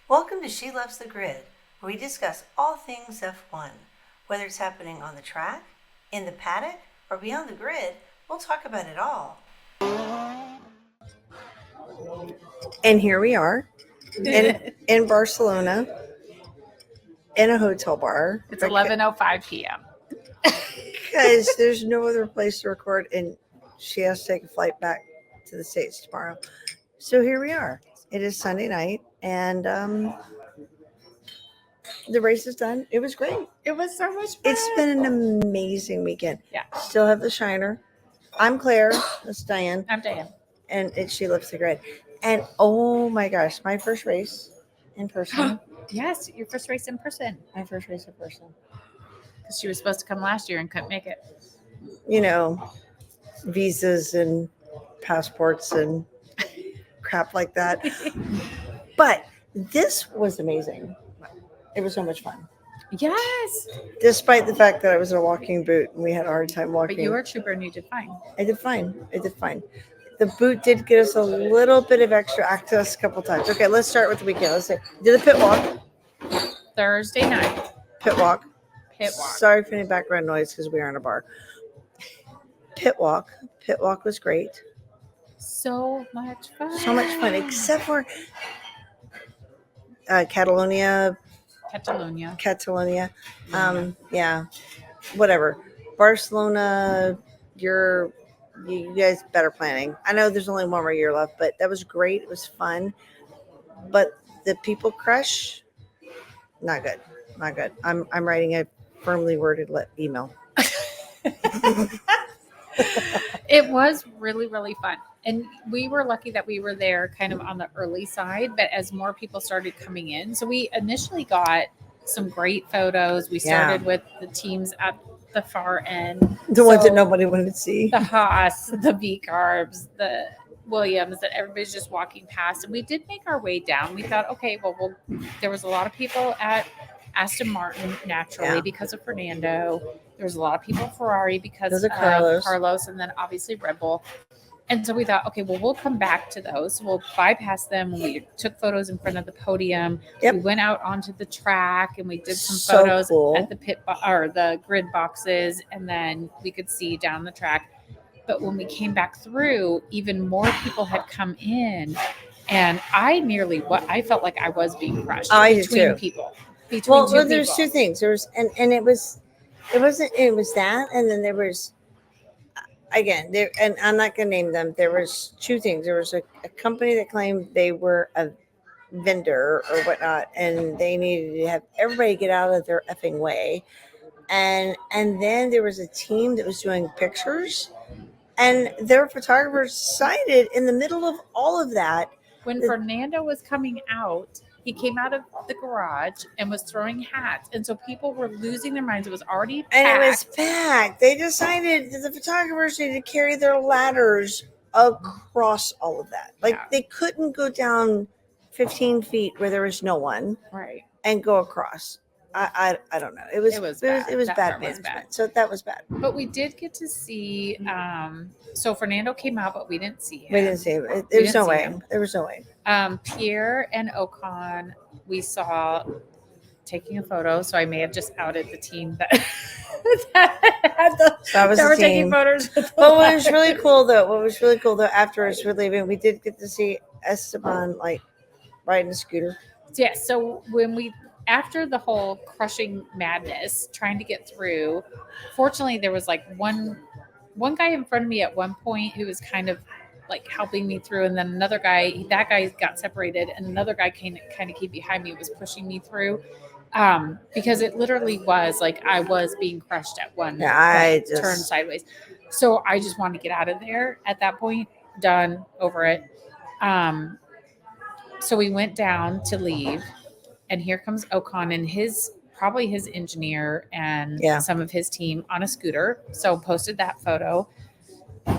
Welcome to She Loves the Grid, where we discuss all things F1. Whether it's happening on the track, in the paddock, or beyond the grid, we'll talk about it all. And here we are in Barcelona in a hotel bar. It's 11:05 p.m. Because there's no other place to record, and she has to take a flight back to the States tomorrow. So here we are. It is Sunday night, and the race is done. It was great. It was so much fun. It's been an amazing weekend. Yeah. Still have the shiner. I'm Claire. That's Dianne. I'm Dianne. And She Loves the Grid. And oh my gosh, my first race in person. Yes, your first race in person. My first race in person. Because she was supposed to come last year and couldn't make it. You know, visas and passports and crap like that. But this was amazing. It was so much fun. Yes. Despite the fact that I was in a walking boot and we had a hard time walking. But you were a trooper and you did fine. I did fine. The boot did get us a little bit of extra access a couple times. Okay, let's start with the weekend. Let's say did the pit walk. Thursday night. Pit walk. Pit walk. Sorry for any background noise because we are in a bar. Pit walk. Pit walk was great. So much fun, except for Catalonia. Yeah, whatever. Barcelona, you guys better planning. I know there's only one more year left, but that was great. It was fun. But the people crush, not good. I'm writing a firmly worded email. It was really, really fun. And we were lucky that we were there kind of on the early side, but as more people started coming in, so we initially got some great photos. We started with the teams at the far end. The ones that nobody wanted to see. The Haas, the V-Carbs, the Williams, that everybody's just walking past. And we did make our way down. We thought, okay, well there was a lot of people at Aston Martin naturally because of Fernando. There was a lot of people at Ferrari because of Carlos, and then obviously Red Bull. And so we thought, okay, well, we'll come back to those. We'll bypass them. We took photos in front of the podium. Yep. We went out onto the track and we did some photos at the the grid boxes, and then we could see down the track. But when we came back through, even more people had come in, and I felt like I was being crushed between people. There's two things. There was it was that, and then there was. Again, and I'm not going to name them. There was two things. There was a company that claimed they were a vendor or whatnot, and they needed to have everybody get out of their effing way. And then there was a team that was doing pictures, and their photographers decided in the middle of all of that. When Fernando was coming out, he came out of the garage and was throwing hats. And so people were losing their minds. It was already packed. And it was packed. They decided that the photographers needed to carry their ladders across all of that. They couldn't go down 15 feet where there was no one. Right. And go across. I don't know. It was bad management. So that was bad. But we did get to see. So Fernando came out, but we didn't see him. We didn't see him. There was no way. There was no way. Pierre and Ocon, we saw taking a photo. So I may have just outed the team that were taking photos. But what was really cool though, after us were leaving, we did get to see Esteban riding a scooter. Yeah. So after the whole crushing madness, trying to get through, fortunately there was one guy in front of me at one point who was kind of helping me through, and then another guy, that guy got separated, and another guy kind of came behind me, was pushing me through, because it literally was I was being crushed at one turn sideways. So I just wanted to get out of there at that point. Done, over it. So we went down to leave. And here comes Ocon and probably his engineer and some of his team on a scooter. So posted that photo.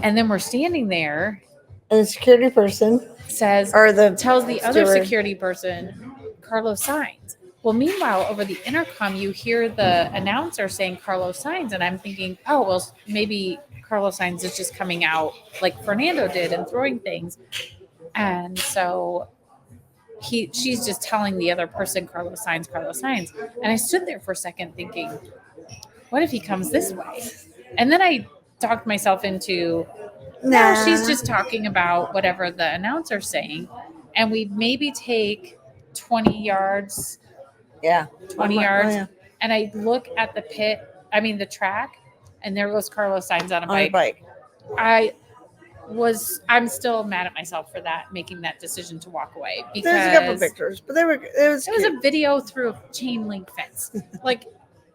And then we're standing there. And the security person tells the other security person, Carlos Sainz. Well, meanwhile, over the intercom, you hear the announcer saying Carlos Sainz. And I'm thinking, oh, well, maybe Carlos Sainz is just coming out like Fernando did and throwing things. And so she's just telling the other person Carlos Sainz, and I stood there for a second thinking, what if he comes this way? And then I talked myself into, no, she's just talking about whatever the announcer's saying, and we maybe take 20 yards, 20 yards, and I look at the track, and there goes Carlos Sainz on a bike. I'm still mad at myself for making that decision to walk away, because there's a couple of pictures, but it was a video through a chain link fence. Like,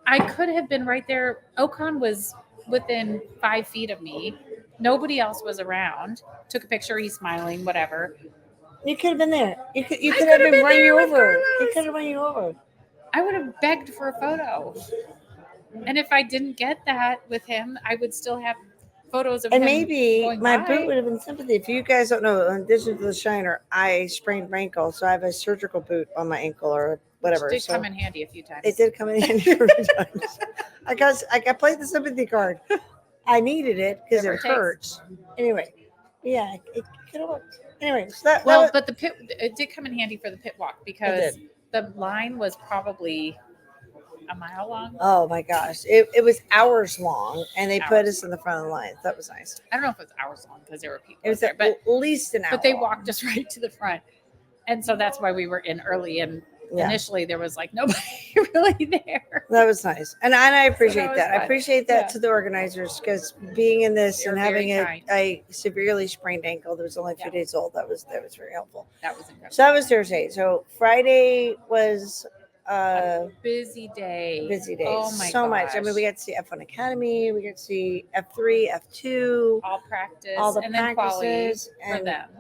I could have been right there. Ocon was within 5 feet of me. Nobody else was around. Took a picture. He's smiling, whatever. You could have been there. You could have been running you over. He could have run you over. I would have begged for a photo. And if I didn't get that with him, I would still have photos of him. And maybe my by. boot would have been sympathy. If you guys don't know, in addition to the shiner, I sprained my ankle, so I have a surgical boot on my ankle or whatever. It did come in handy a few times. It did come in handy a few times. I played the sympathy card. I needed it because it hurts. Anyway, yeah, it could have worked. Anyway, so but it did come in handy for the pit walk, because the line was probably a mile long. Oh my gosh, it was hours long, and they put us in the front of the line. That was nice. I don't know if it was hours long because there were people. It was there, but at least an hour. But they walked us right to the front, and so that's why we were in early. And initially, there was like nobody really there. That was nice, and I appreciate that. I appreciate that to the organizers, because being in this and having a severely sprained ankle that was only 2 days old, that was very helpful. That was incredible. So that was Thursday. So Friday was a busy day. Oh my so gosh. Much. I mean, we got to see F1 Academy, we got to see F3, F2, all practice, all the and practices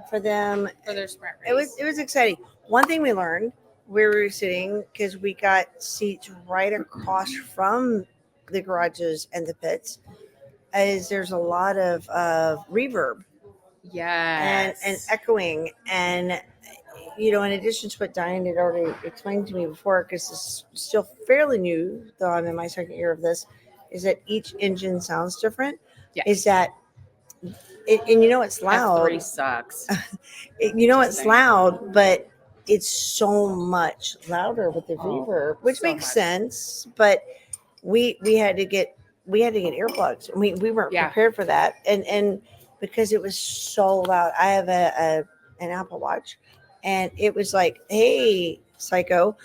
for them for their sprint race. It was exciting. One thing we learned where we were sitting, because we got seats right across from the garages and the pits, is there's a lot of reverb, and echoing, and in addition to what Dianne had already explained to me before, because it's still fairly new, though I'm in my second year of this, is that each engine sounds different. Is that and it's loud. F3 sucks. It's loud, but it's so much louder with the reverb, which makes sense. But we had to get earplugs. We weren't prepared for that, and because it was so loud. I have an Apple Watch, and it was like, hey, psycho,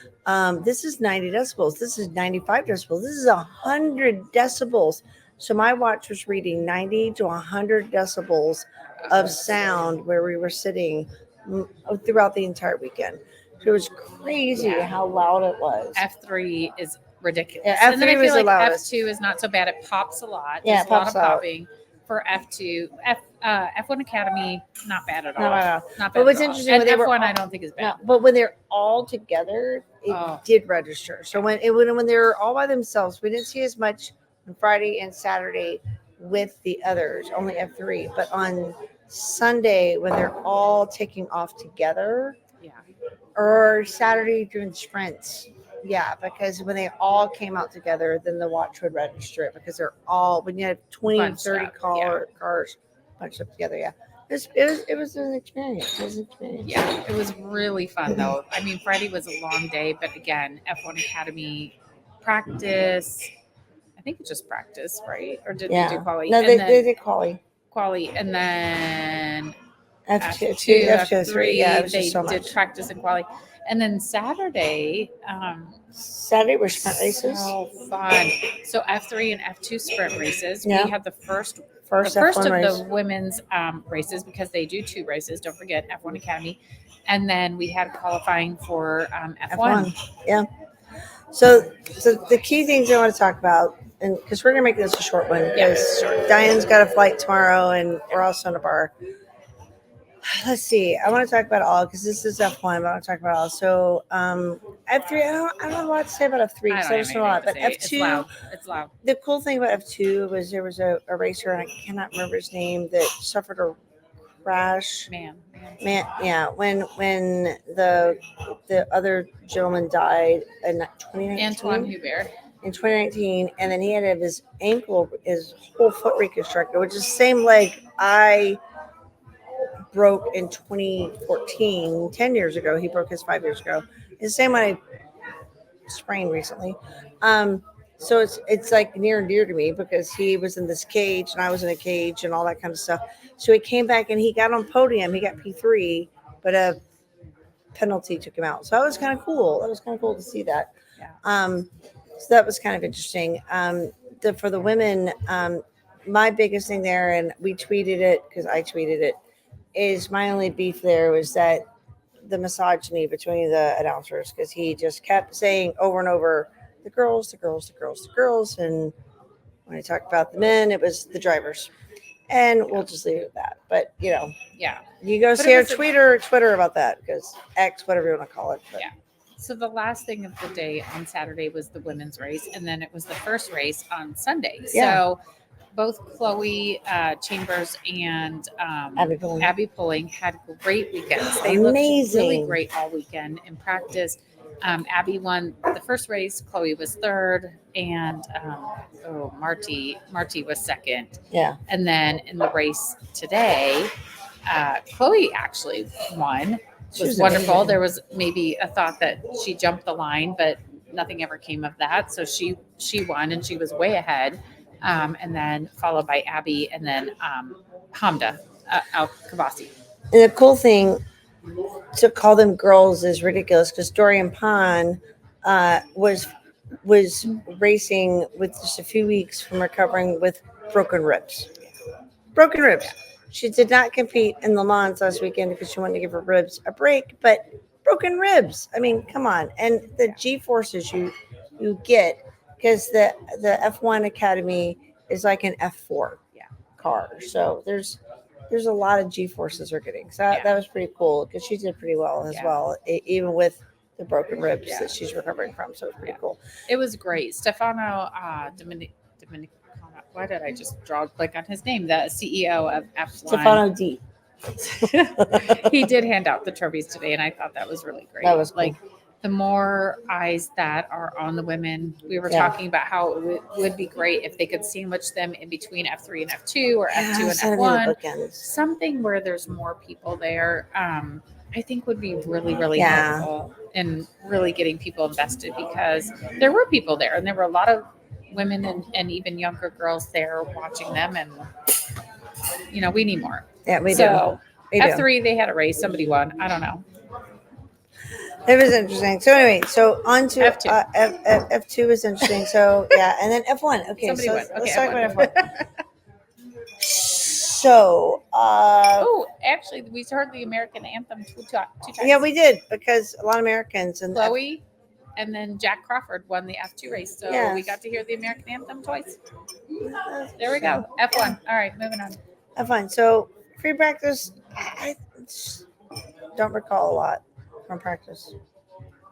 this is 90 decibels. This is 95 decibels. This is 100 decibels. So my watch was reading 90 to 100 decibels of sound where we were sitting throughout the entire weekend. So it was crazy how loud it was. F3 is ridiculous. Yeah, F3 and then I was feel the like loudest. F2 is not so bad. It pops a lot. Yeah, There's a lot of popping. For F2, F1 Academy, not bad at all. Not bad. But what's interesting, and F1, I don't think is bad. No, but when they're all together, it did register. So when they're all by themselves, we didn't see as much on Friday and Saturday with the others, only F3. But on Sunday, when they're all taking off together, or Saturday doing sprints. Yeah, because when they all came out together, then the watch would register it, because they're all, when you had 20 and 30 cars bunched up together. Yeah. It was an experience. Yeah, it was really fun though. I mean, Friday was a long day, but again, F1 Academy practice. I think it's just practice, right? Or did they do quali? No, they did quali. And then F2, F3. Yeah, it was they just so much. Did practice and quali. And then Saturday were sprint races. So fun. So F3 and F2 sprint races. Yeah. We have the first of the women's races, because they do 2 races. Don't forget F1 Academy. And then we had qualifying for F1. Yeah. So the key things I want to talk about, and because we're going to make this a short one, because Diane's got a flight tomorrow, and we're also in a bar. Let's see. I want to talk about all, because this is F1, but I want to talk about all. So F3, I don't have a lot to say about F3, because I just know a lot. But F2, it's loud. The cool thing about F2 was there was a racer, and I cannot remember his name, that suffered a crash. Man. Yeah. When the other gentleman died in 2019. Antoine Hubert. In 2019, and then he had to have his whole foot reconstructed, which is the same leg I broke in 2014, 10 years ago. He broke his 5 years ago. It's the same one I sprained recently. Um, so it's like near and dear to me because he was in this cage and I was in a cage and all that kind of stuff. So he came back and he got on podium. He got P3, but a penalty took him out. So that was kind of cool. That was kind of cool to see that. Yeah. So that was kind of interesting. For the women, my biggest thing there, and we tweeted it because I tweeted it, is my only beef there was that the misogyny between the announcers because he just kept saying over and over the girls, the girls, the girls, the girls, and when I talked about the men, it was the drivers. And we'll just leave it at that. But Yeah. you go But see it our was a- Twitter about that because X, whatever you want to call it. But. Yeah. So the last thing of the day on Saturday was the women's race, and then it was the first race on Sunday. Yeah. So both Chloe Chambers and Abby Pulling had great weekends. They Amazing. looked really great all weekend in practice. Abby won the first race. Chloe was third, and Marty was second. Yeah. And then in the race today, Chloe actually won. It was wonderful. Amazing. There was maybe a thought that she jumped the line, but nothing ever came of that. So she won, and she was way ahead. And then followed by Abby, and then Hamda Al Kavasi. And the cool thing to call them girls is ridiculous because Dorian Pond was racing with just a few weeks from recovering with broken ribs. Broken ribs. She did not compete in Le Mans last weekend because she wanted to give her ribs a break, but broken ribs. I mean, come on. And the G forces you get because the F1 Academy is like an F4 car. So there's a lot of G forces we're getting. So that was pretty cool because she did pretty well as well, even with the broken ribs that she's recovering from. So it's pretty cool. It was great. Stefano Dominic. Why did I just draw a blank on his name? The CEO of F1. Stefano D. He did hand out the trophies today, and I thought that was really great. That was cool. Like the more eyes that are on the women, we were talking about how it would be great if they could sandwich them in between F3 and F2 or F2 and F1. Something where there's more people there, I think would be really, really helpful in really getting people invested because there were people there and there were a lot of women and even younger girls there watching them, and we need more. Yeah, we do. We F3 do. they had a race. Somebody won. I don't know. It was interesting. So anyway, so on to F2. F2 was interesting. So and then F1. Okay, Somebody won. Let's talk about F1. So actually, we heard the American anthem two times. Yeah, we did because a lot of Americans and Chloe. And then Jack Crawford won the F2 race. So we got to hear the American anthem twice. There we go. F1. All right, moving on. F1. So free practice, I don't recall a lot from practice.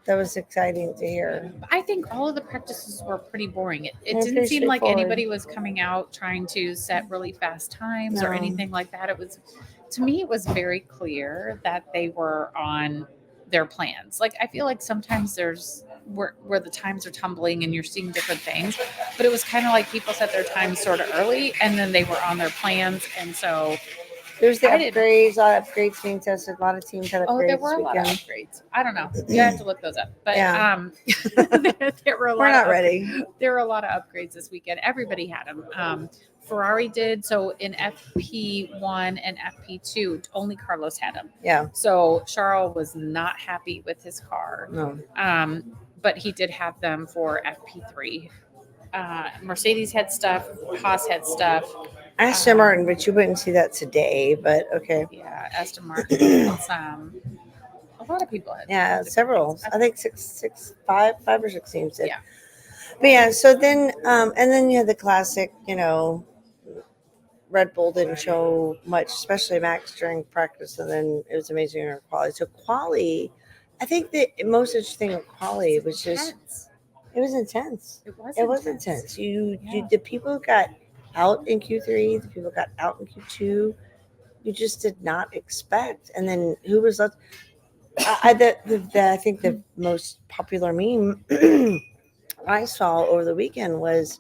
That was exciting to hear. I think all of the practices were pretty boring. It didn't seem like anybody was coming out trying to set really fast times or anything like that. To me, it was very clear that they were on their plans. Like, I feel like sometimes there's where the times are tumbling and you're seeing different things, but it was kind of like people set their times sort of early and then they were on their plans. And so there's the upgrades, a lot of upgrades being tested. A lot of teams had upgrades. Oh, there were a lot of upgrades. I don't know. You have to look those up. But there were a lot. We're not ready. There were a lot of upgrades this weekend. Everybody had them. Ferrari did. So in FP1 and FP2, only Carlos had them. Yeah. So Charles was not happy with his car. No. But he did have them for FP3. Mercedes had stuff. Haas had stuff. Aston Martin, but you wouldn't see that today, but okay. Yeah, Aston Martin. A lot of people had. Yeah, several. I think five or six teams did. Yeah. But yeah, so then, and then you had the classic, Red Bull didn't show much, especially Max during practice, and then it was amazing in quali. So quali, I think the most interesting of quali was just, it was intense. It was intense. The people who got out in Q3, the people got out in Q2, you just did not expect. And then who was left? I think the most popular meme I saw over the weekend was,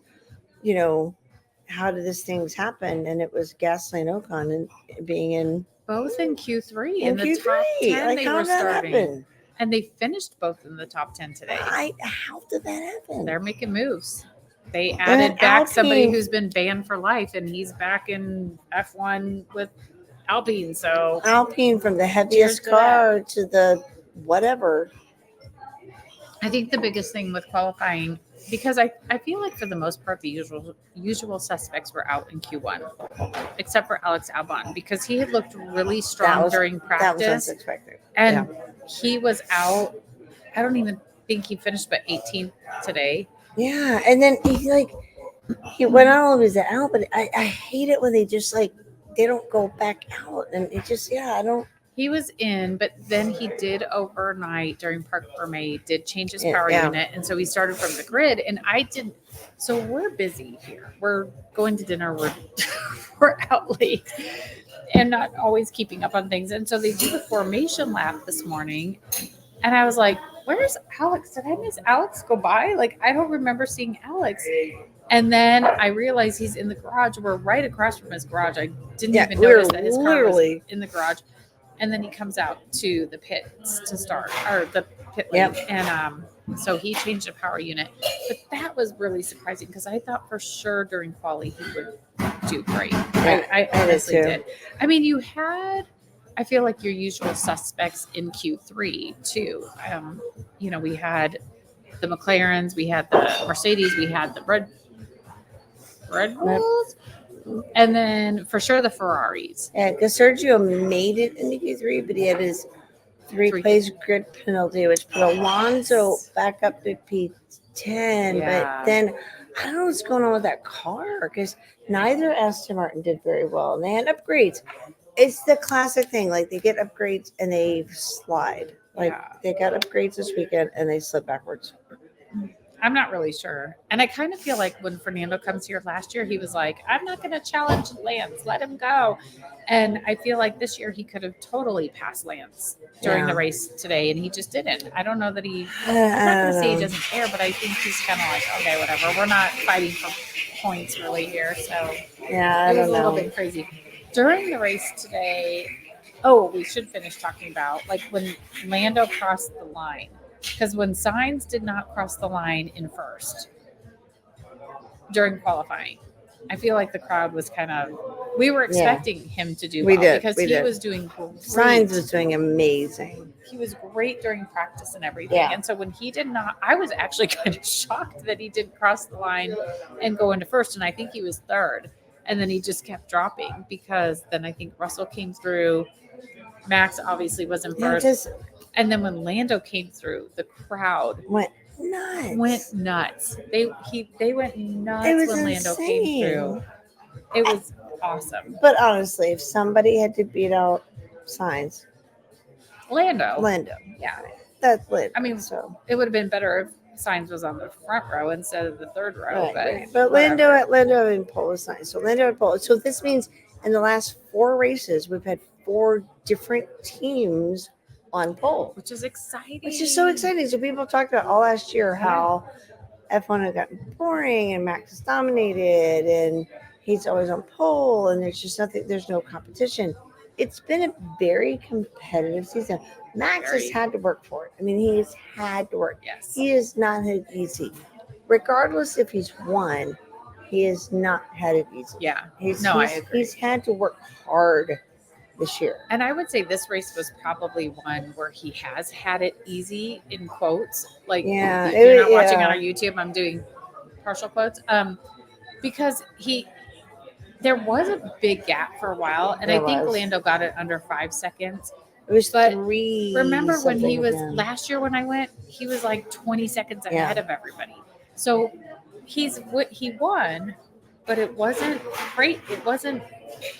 how did this things happen? And it was Gasly and Ocon and being in both in Q3 In in the top Q3. 10 Like, they how were did that starting. happen? And they finished both in the top 10 today. How did that happen? They're making moves. They added back somebody Alpine. who's been banned for life, and he's back in F1 with Alpine. So Alpine, from the heaviest Cheers to car to the whatever. I think the biggest thing with qualifying, because I feel like for the most part the usual suspects were out in Q1, except for Alex Albon, because he had looked really strong during That was practice, unexpected. and he was out. I don't even think he finished but 18th today. Yeah, and then he went all of his out, but I hate it when they just they don't go back out, and it just I don't. He was in, but then he did overnight during Parc Fermé, did change his power Yeah. unit. And so he started from the grid, and I didn't. So we're busy here. We're going to dinner. We're out late and not always keeping up on things. And so they did a formation lap this morning. And I was like, where's Alex? Did I miss Alex go by? Like, I don't remember seeing Alex. And then I realized he's in the garage. We're right across from his garage. I didn't even notice that his car was in the garage. And then he comes out to the pits to start, or the pit lane. Yep. And so he changed the power unit. But that was really surprising because I thought for sure during quali he would do great. Yeah, I honestly did too. did. I mean, you had, I feel like your usual suspects in Q3 too. We had the McLarens, we had the Mercedes, we had the Red Bulls. And then for sure the Ferraris. Yeah, because Sergio made it into Q3, but he had his three-place grid penalty, which put Alonso back up to P10. Yeah. But then I don't know what's going on with that car, because neither Aston Martin did very well, and they had upgrades. It's the classic thing, like they get upgrades and they slide. They got upgrades this weekend and they slid backwards. I'm not really sure. And I kind of feel like when Fernando comes here last year, he was like, I'm not going to challenge Lance. Let him go. And I feel like this year he could have totally passed Lance during the race today, and he just didn't. I don't know that he – I'm not going to say he doesn't care, but I think he's kind of like, okay, whatever. We're not fighting for points really here. So yeah, it was a little bit crazy. During the race today – we should finish talking about like when Lando crossed the line. Because when Sainz did not cross the line in first during qualifying, I feel like the crowd was kind of, we were expecting him to do well because he was doing great. Sainz was doing amazing. He was great during practice and everything. Yeah. And so when he did not, I was actually kind of shocked that he didn't cross the line and go into first. And I think he was third. And then he just kept dropping because then I think Russell came through. Max obviously was in first. And then when Lando came through, the crowd went nuts. They went nuts when Lando came through. It was awesome. But honestly, if somebody had to beat out Sainz, Lando. Yeah. That's Lando. I mean, it would have been better if Sainz was on the front row instead of the third row. Right. But Lando in pole is Sainz. So Lando at pole. So this means in the last 4 races, we've had 4 different teams on pole, which is exciting. Which is so exciting. So people talked about all last year how F1 had gotten boring and Max is dominated and he's always on pole and there's just nothing. There's no competition. It's been a very competitive season. Max has had to work for it. I mean, he's had to work. Yes. He has not had it easy. Regardless if he's won, he has not had it easy. Yeah. I agree. He's had to work hard this year. And I would say this race was probably one where he has had it easy in quotes. Like if you're not watching on our YouTube, I'm doing partial quotes. Because there was a big gap for a while, and I think Lando got it under 5 seconds. It was 3. Remember when he was last year when I went, he was like 20 seconds ahead of everybody. So he won, but it wasn't great. It wasn't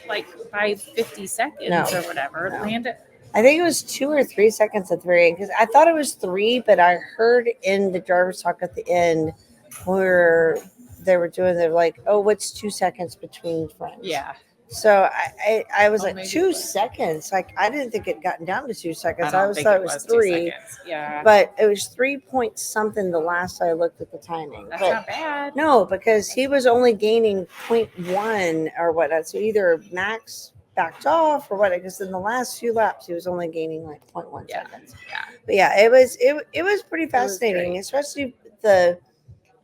like by 50 seconds or whatever. No. Lando, I think it was 2 or 3 seconds at the very end because I thought it was 3, but I heard in the driver's talk at the end where they're like, oh, what's 2 seconds between friends? Yeah. So I was like 2 seconds. Like I didn't think it gotten down to 2 seconds. I always thought it was 3. Yeah. But it was 3 point something the last I looked at the timing. That's not bad. No, because he was only gaining 0.1 or whatnot. So either Max backed off or what. Because in the last few laps, he was only gaining like 0.1 Yeah. seconds. Yeah. But yeah, it was pretty fascinating, great. especially it's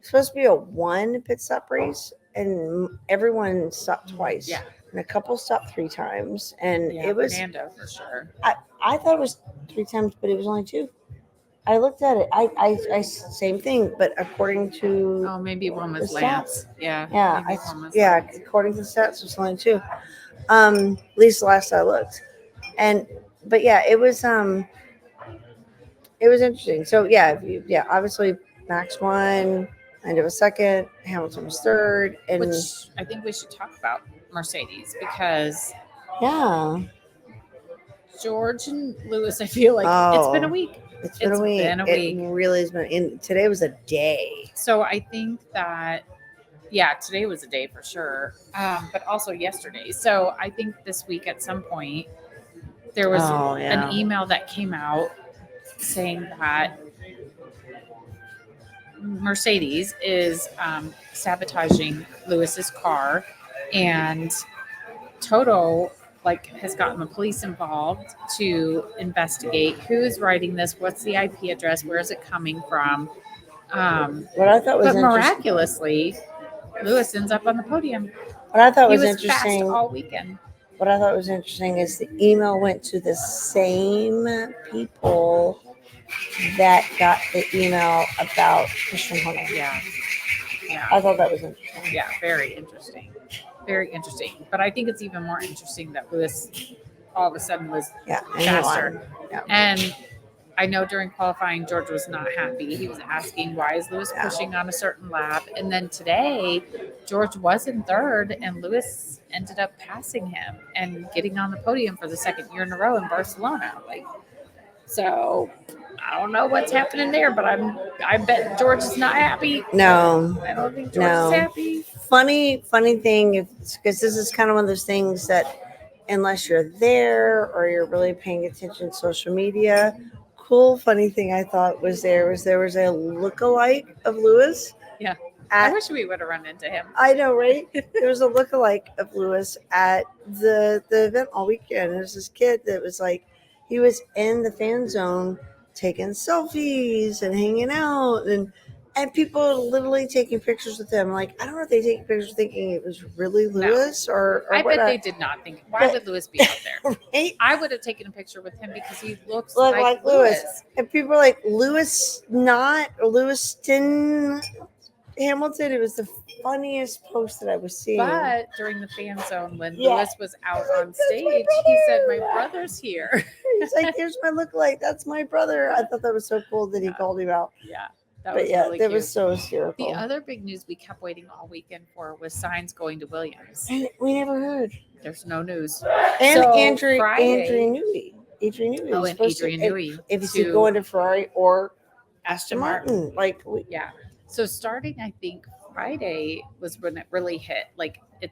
supposed to be a one pit stop race, and everyone stopped twice. Yeah. And a couple stopped 3 times, and Yeah, it was. Fernando for sure. I thought it was 3 times, but it was only 2. I looked at it. I same thing, but according to Oh, maybe one was the Lance. stats. Yeah. Yeah, Maybe one was yeah, Lance. according to the stats, it was only 2. At least the last I looked, and but yeah, it was interesting. So yeah, obviously Max won, and it was second. Hamilton was third, and Which I think we should talk about Mercedes because yeah, George and Lewis, I feel like it's been a week. It's been a week. It really has been. And today was a day. So I think that, yeah, today was a day for sure, but also yesterday. So I think this week at some point there was an email that came out saying that Mercedes is sabotaging Lewis's car, and Toto has gotten the police involved to investigate who's writing this, what's the IP address, where is it coming from. What I thought was but miraculously, Lewis ends up on the podium. What I thought He was was fast interesting all weekend. What I thought was interesting is the email went to the same people that got the email about Christian Horner. Yeah. Yeah. I thought that was interesting. Yeah, very interesting. Very interesting. But I think it's even more interesting that Lewis all of a sudden was faster. Yeah. And I know during qualifying, George was not happy. He was asking, why is Lewis pushing on a certain lap? And then today, George was in third, and Lewis ended up passing him and getting on the podium for the second year in a row in Barcelona. So I don't know what's happening there, but I bet George is not happy. No, I don't think George is happy. Funny thing, because this is kind of one of those things that unless you're there or you're really paying attention to social media, cool funny thing I thought was there was a lookalike of Lewis. Yeah. I wish we would have run into him. I know, right? There was a lookalike of Lewis at the event all weekend. There's this kid that was he was in the fan zone taking selfies and hanging out, and people are literally taking pictures with him. I don't know if they take pictures thinking it was really Lewis or I bet they did not think. Why would Lewis be out there? Right? I would have taken a picture with him because he looks like Lewis. And people are like, Lewis not, or Lewis didn't. Hamilton, it was the funniest post that I was seeing. But during the fan zone, when Lewis was out on stage, he said, "My brother's here." He's like, "Here's my lookalike. That's my brother." I thought that was so cool that he called him out. Yeah, that was so hysterical. The other big news we kept waiting all weekend for was Sainz going to Williams. And we never heard. There's no news. And Adrian Newey. Adrian Newey. If he's going to Ferrari or Aston Martin. Yeah. So starting, I think Friday was when it really hit.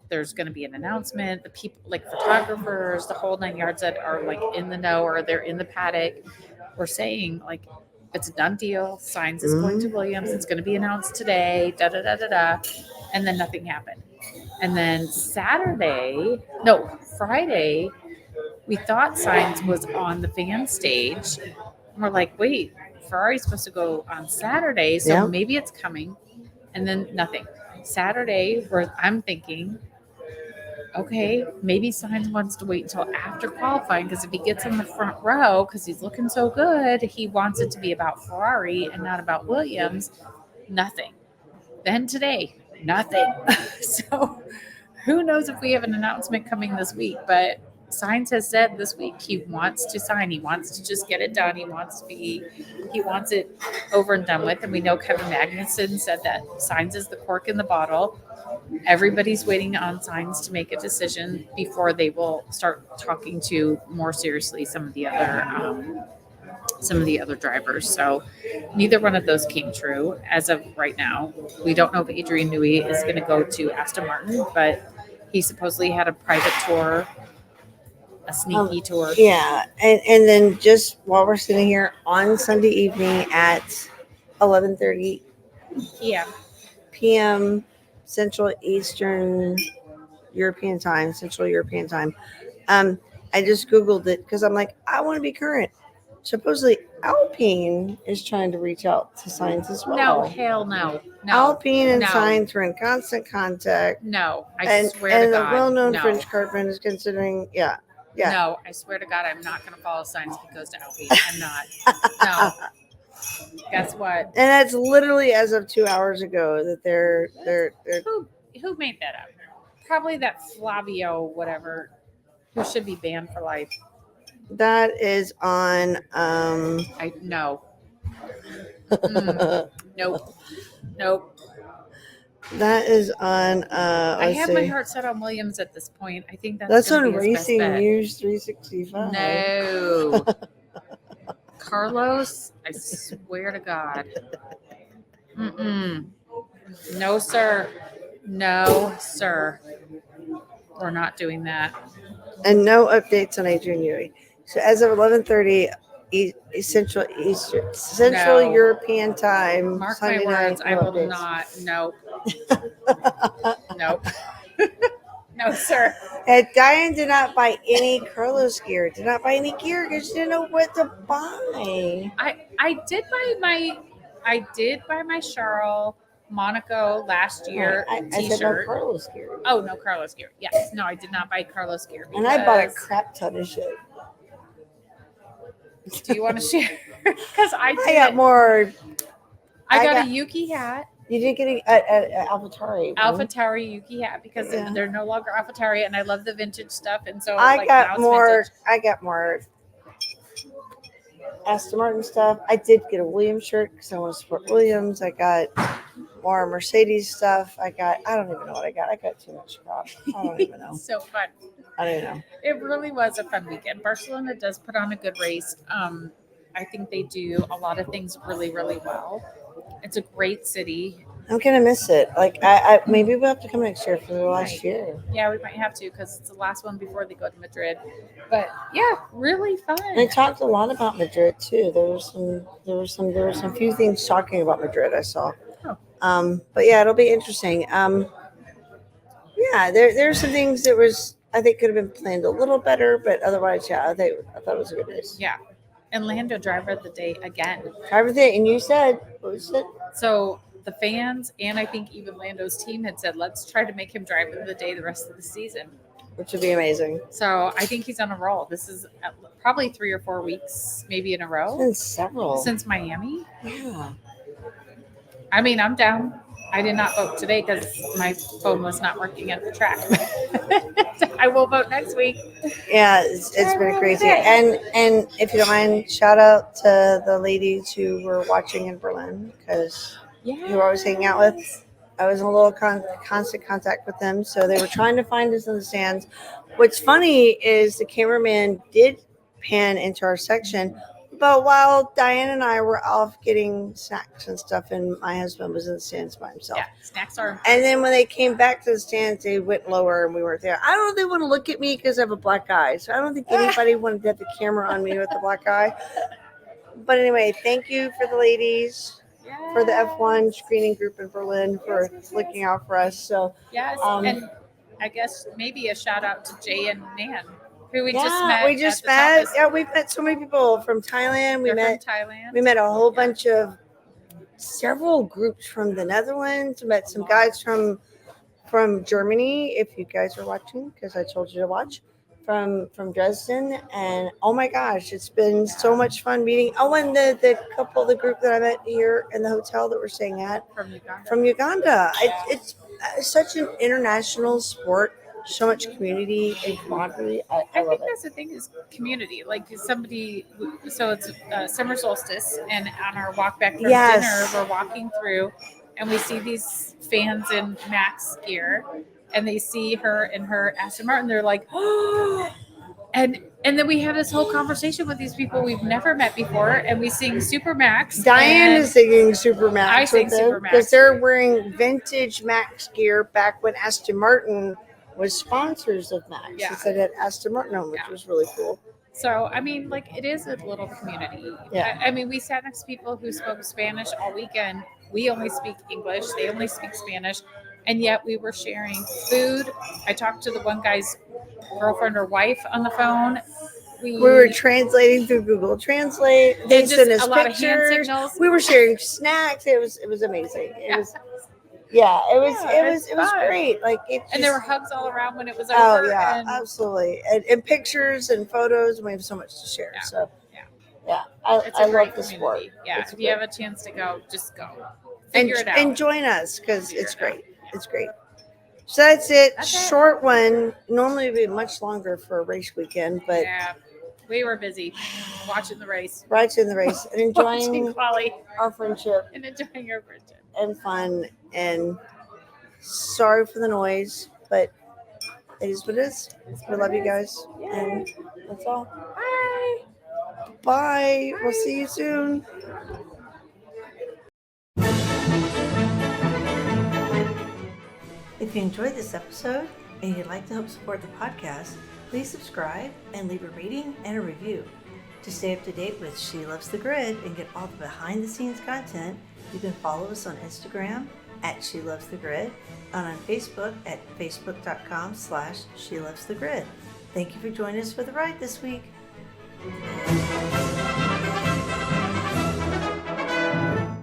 There's going to be an announcement. The people, photographers, the whole 9 yards that are in the know or they're in the paddock, were saying it's a done deal. Sainz is going to Williams. It's going to be announced today. Da da da da da. And then nothing happened. And then Friday, we thought Sainz was on the fan stage. And we're like, wait. Ferrari's supposed to go on Saturday, so maybe it's coming, and then nothing. Saturday, where I'm thinking, okay, maybe Sainz wants to wait until after qualifying, because if he gets in the front row, because he's looking so good, he wants it to be about Ferrari and not about Williams. Nothing. Then today, nothing. So who knows if we have an announcement coming this week, but Sainz has said this week he wants to sign. He wants to just get it done. He wants it over and done with. And we know Kevin Magnussen said that Sainz is the cork in the bottle. Everybody's waiting on Sainz to make a decision before they will start talking to more seriously some of the other drivers. So neither one of those came true as of right now. We don't know if Adrian Newey is going to go to Aston Martin, but he supposedly had a private tour. A sneaky tour. Yeah. And then just while we're sitting here on Sunday evening at 11:30 p.m. Central European time, I just Googled it because I'm like, I want to be current. Supposedly, Alpine is trying to reach out to Science as well. No, hell no. No. Alpine and no. Science are in constant contact. No, I And swear to the God. well-known no. French carpenter is considering, yeah. No, I swear to God, I'm not going to follow signs if he goes to Alpine. I'm not. No. Guess what? And that's literally as of 2 hours ago that they're Who made that up? Probably that Flavio whatever, who should be banned for life. that is on No. Nope. that is on I have my heart set on Williams at this point. I think that's on be his best Racing bet. News 365. No. Carlos, I swear to God. No, sir. No, sir. We're not doing that. And no updates on Adrian Newey. So as of 11:30 Central No. European time. Mark Sunday my words, night, I no will updates. not. Nope. Nope. No, sir. And Diane did not buy any Carlos gear. Did not buy any gear because she didn't know what to buy. I did buy my Charles Monaco last year I said no t-shirt. Carlos gear. Oh, no Carlos gear. Yes. No, I did not buy Carlos gear. And I bought a crap ton of shit. Do you want to share? Because I got more. I got a Yuki hat. You didn't get an AlphaTauri. AlphaTauri Yuki hat because they're no longer AlphaTauri, and I love the vintage stuff, and so I got more. Vintage. I got more Aston Martin stuff. I did get a Williams shirt because I want to support Williams. I got more Mercedes stuff. I don't even know what I got. I got too much crap. I don't even know. So fun. I don't even know. It really was a fun weekend. Barcelona does put on a good race. I think they do a lot of things really, really well. It's a great city. I'm gonna miss it. Like I maybe we'll have to come next year for the last year. Yeah, we might have to because it's the last one before they go to Madrid. But yeah, really fun. And they talked a lot about Madrid too. There were some few things talking about Madrid I saw. Oh. But yeah, it'll be interesting. Yeah, there's some things that I think could have been planned a little better, but otherwise, yeah, I thought it was a good race. Yeah. And Lando driver of the day again. Driver of the day, and you said what was it? So the fans and I think even Lando's team had said, let's try to make him driver of the day the rest of the season. Which would be amazing. So I think he's on a roll. This is probably 3 or 4 weeks, maybe in a row. Since Miami. Yeah. I mean, I'm down. I did not vote today because my phone was not working at the track. I will vote next week. Yeah, it's been crazy. And if you don't mind, shout out to the ladies who were watching in Berlin because who I was hanging out with. I was in a little constant contact with them, so they were trying to find us in the stands. What's funny is the cameraman did pan into our section, but while Diane and I were off getting snacks and stuff, and my husband was in the stands by himself. Yeah, snacks are. And then when they came back to the stands, they went lower and we weren't there. I don't know if they want to look at me because I have a black eye. So I don't think anybody wanted to have the camera on me with the black eye. But anyway, thank you for the ladies, for the F1 screening group in Berlin for looking out for us. So yes, and I guess maybe a shout out to Jay and Nan, who we just met. We just met. Yeah, we've met so many people from Thailand. We met a whole bunch of several groups from the Netherlands. We met some guys from Germany. If you guys are watching, because I told you to watch, from Dresden. And oh my gosh, it's been so much fun meeting. Oh, and the couple, the group that I met here in the hotel that we're staying at from Uganda. It's such an international sport. So much community and camaraderie. I love it. That's the thing is community. Like somebody, so it's summer solstice, and on our walk back from dinner, we're walking through, and we see these fans in Max gear, and they see her in her Aston Martin. They're like, oh, and then we have this whole conversation with these people we've never met before, and we sing Super Max. Diane is singing Super Max. I sing Super Max because they're wearing vintage Max gear back when Aston Martin was sponsors of Max. Yeah. It had Aston Martin on, which was really cool. So, I mean, like, it is a little community. Yeah. I mean, we sat next to people who spoke Spanish all weekend. We only speak English. They only speak Spanish. And yet we were sharing food. I talked to the one guy's girlfriend or wife on the phone. We were translating through Google Translate. They and sent just us a lot of hand pictures. signals. We were sharing snacks. It was amazing. It was fun. great. Like it just, And there were hugs all around when it was over. oh yeah, and absolutely. And pictures and photos. And we have so much to share. Yeah. So Yeah. It's a I great love the community. sport. Yeah, It's if you great. have a chance to go, just go. and Figure it out. and join us because Figure it's it out. great. It's great. So that's it. That's it. Short one. Normally it'd be much longer for a race weekend, but Yeah, we were busy watching the race, right in the race and watching enjoying quali, our friendship and enjoying our friendship. and fun. And sorry for the noise, but it is what it is. We love you guys, and that's all. Bye. Bye. We'll see you soon. If you enjoyed this episode and you'd like to help support the podcast, please subscribe and leave a rating and a review. To stay up to date with She Loves the Grid and get all the behind the scenes content, you can follow us on Instagram at She Loves the Grid and on Facebook at facebook.com/She Loves the Grid. Thank you for joining us for the ride this week.